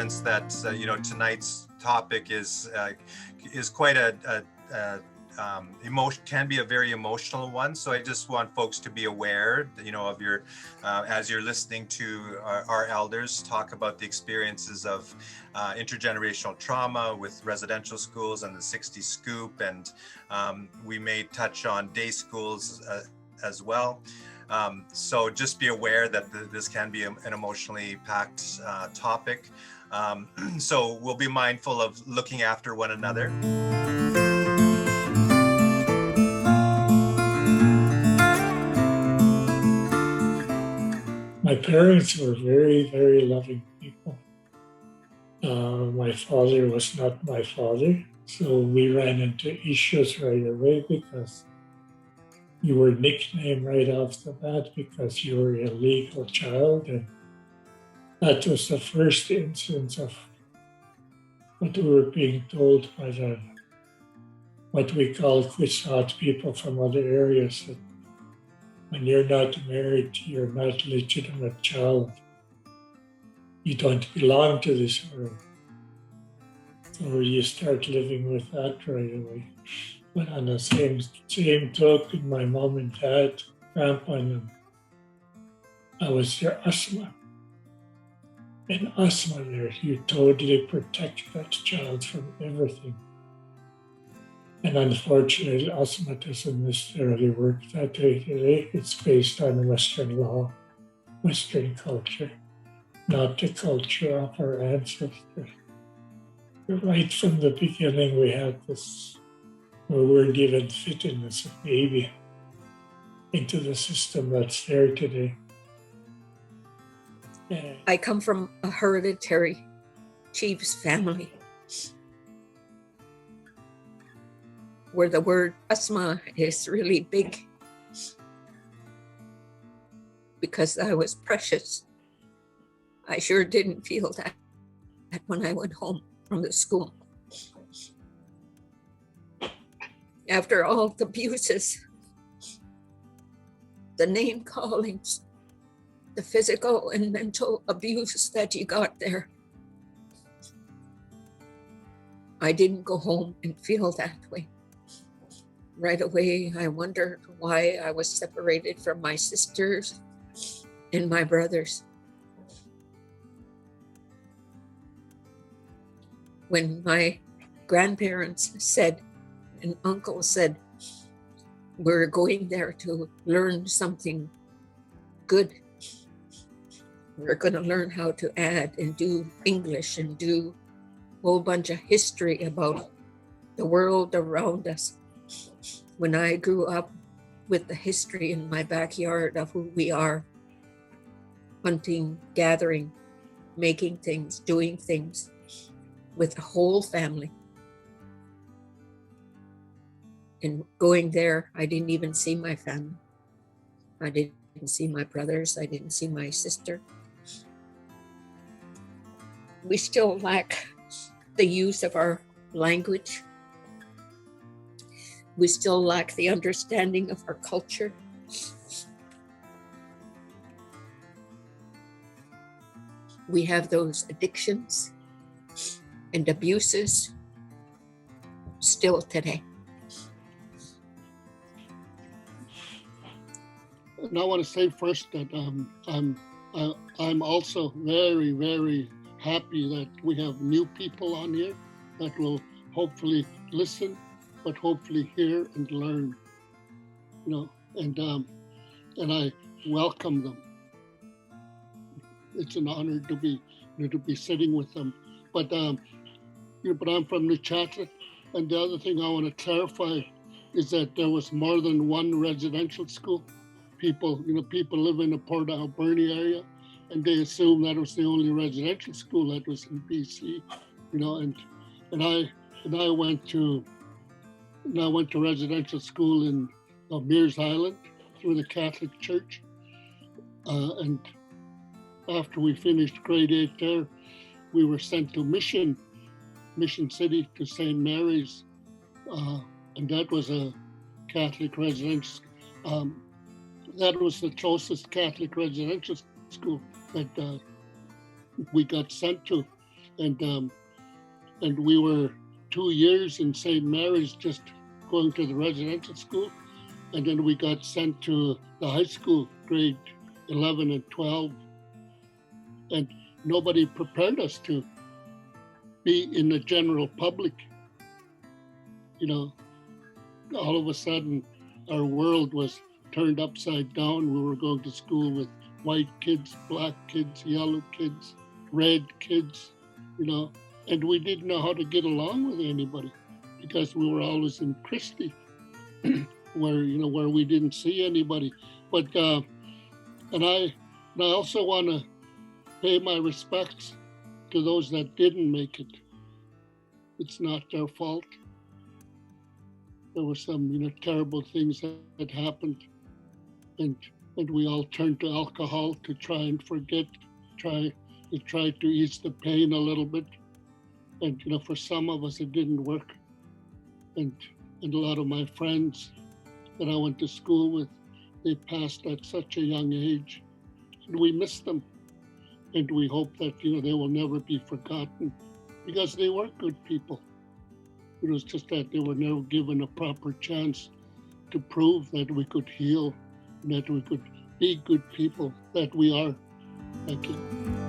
reference that tonight's topic is quite can be a very emotional one. So I just want folks to be aware, of your, as you're listening to our elders talk about the experiences of intergenerational trauma with residential schools and the 60s scoop. And we may touch on day schools as well. So just be aware that this can be an emotionally packed topic. So we'll be mindful of looking after one another. My parents were very, very loving people. My father was not my father, so we ran into issues right away because you were nicknamed right off the bat because you were a legal child, and that was the first instance of what we were being told by what we call Quixote people from other areas, that when you're not married, you're not a legitimate child. You don't belong to this world. So you start living with that right away. But on the same token, my mom and dad, grandpa, and I was their asthma. And asthma there, you totally protect that child from everything. And unfortunately, asthma doesn't necessarily work that way today. It's based on Western law, Western culture, not the culture of our ancestors. But right from the beginning, we had this, we weren't even fitting as a baby into the system that's there today. I come from a hereditary chief's family where the word asthma is really big because I was precious. I sure didn't feel that when I went home from the school. After all the abuses, the name callings, the physical and mental abuse that you got there, I didn't go home and feel that way. Right away, I wondered why I was separated from my sisters and my brothers. When my grandparents said, and uncle said, we're going there to learn something good. We're going to learn how to add and do English and do a whole bunch of history about the world around us. When I grew up with the history in my backyard of who we are, hunting, gathering, making things, doing things with the whole family. And going there, I didn't even see my family. I didn't see my brothers. I didn't see my sister. We still lack the use of our language. We still lack the understanding of our culture. We have those addictions and abuses still today. And I want to say first that I'm also very, very happy that we have new people on here that will hopefully listen, but hopefully hear and learn, and I welcome them. It's an honor to be sitting with them. But I'm from Nuu-chah-nulth, and the other thing I want to clarify is that there was more than one residential school. People live in the Port Alberni area, and they assume that was the only residential school that was in BC, and I went to residential school in Mears Island through the Catholic Church, and after we finished grade 8 there, we were sent to Mission City to St. Mary's, and that was a Catholic residential. That was the closest Catholic residential school that we got sent to. and we were 2 years in St. Mary's, just going to the residential school, and then we got sent to the high school, grade 11 and 12, and nobody prepared us to be in the general public. You know, all of a sudden, our world was turned upside down. We were going to school with white kids, black kids, yellow kids, red kids, you know, and we didn't know how to get along with anybody because we were always in Christie, where we didn't see anybody. But and I also want to pay my respects to those that didn't make it. It's not their fault. There were some, terrible things that happened, and we all turned to alcohol to try and forget, try to ease the pain a little bit. And for some of us, it didn't work. And a lot of my friends that I went to school with, they passed at such a young age, and we miss them. And we hope that they will never be forgotten, because they were good people. It was just that they were never given a proper chance to prove that we could heal and that we could be good people that we are. Thank you.